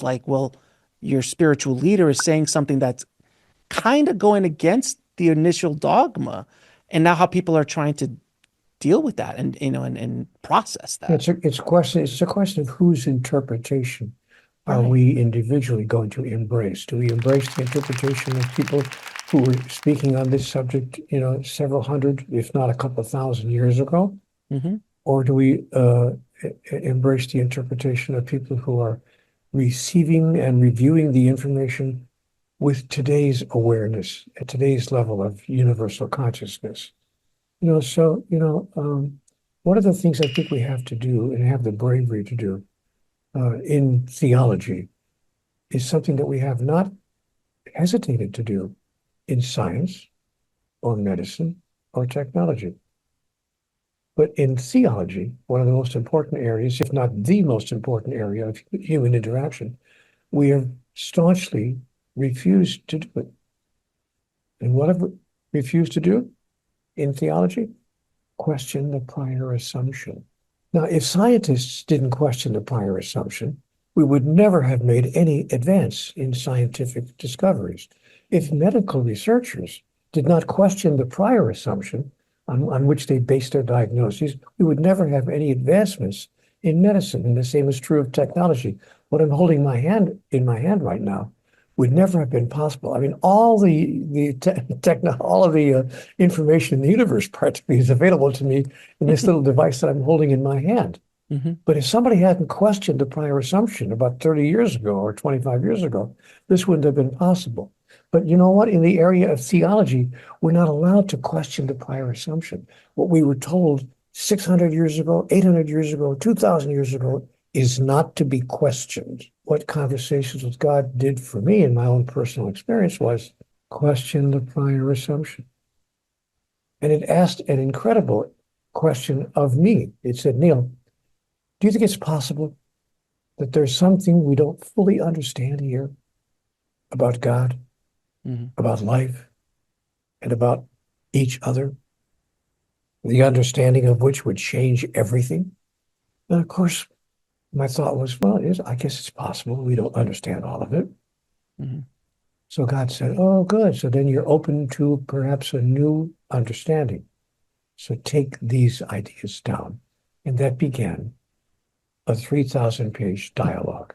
like, well, your spiritual leader is saying something that's kind of going against the initial dogma. And now how people are trying to deal with that and, and process that. It's a question of whose interpretation are Right. we individually going to embrace? Do we embrace the interpretation of people who were speaking on this subject, several hundred, if not a couple of thousand years ago? Hmm. Or do we embrace the interpretation of people who are receiving and reviewing the information with today's awareness, at today's level of universal consciousness? One of the things I think we have to do and have the bravery to do in theology is something that we have not hesitated to do in science or medicine or technology. But in theology, one of the most important areas, if not the most important area of human interaction, we have staunchly refused to do it. And what have we refused to do in theology? Question the prior assumption. Now, if scientists didn't question the prior assumption, we would never have made any advance in scientific discoveries. If medical researchers did not question the prior assumption on which they based their diagnoses, we would never have any advancements in medicine. And the same is true of technology. What I'm holding in my hand right now would never have been possible. I mean, all all of the information in the universe practically is available to me in this little device that I'm holding in my hand. Hmm. But if somebody hadn't questioned the prior assumption about 30 years ago or 25 years ago, this wouldn't have been possible. But you know what? In the area of theology, we're not allowed to question the prior assumption. What we were told 600 years ago, 800 years ago, 2,000 years ago is not to be questioned. What Conversations with God did for me in my own personal experience was question the prior assumption. And it asked an incredible question of me. It said, Neil, do you think it's possible that there's something we don't fully understand here about God, Hmm. about life, and about each other, the understanding of which would change everything? And of course, my thought was, well, I guess it's possible. We don't understand all of it. Hmm. So God said, oh, good. So then you're open to perhaps a new understanding. So take these ideas down. And that began a 3,000-page dialogue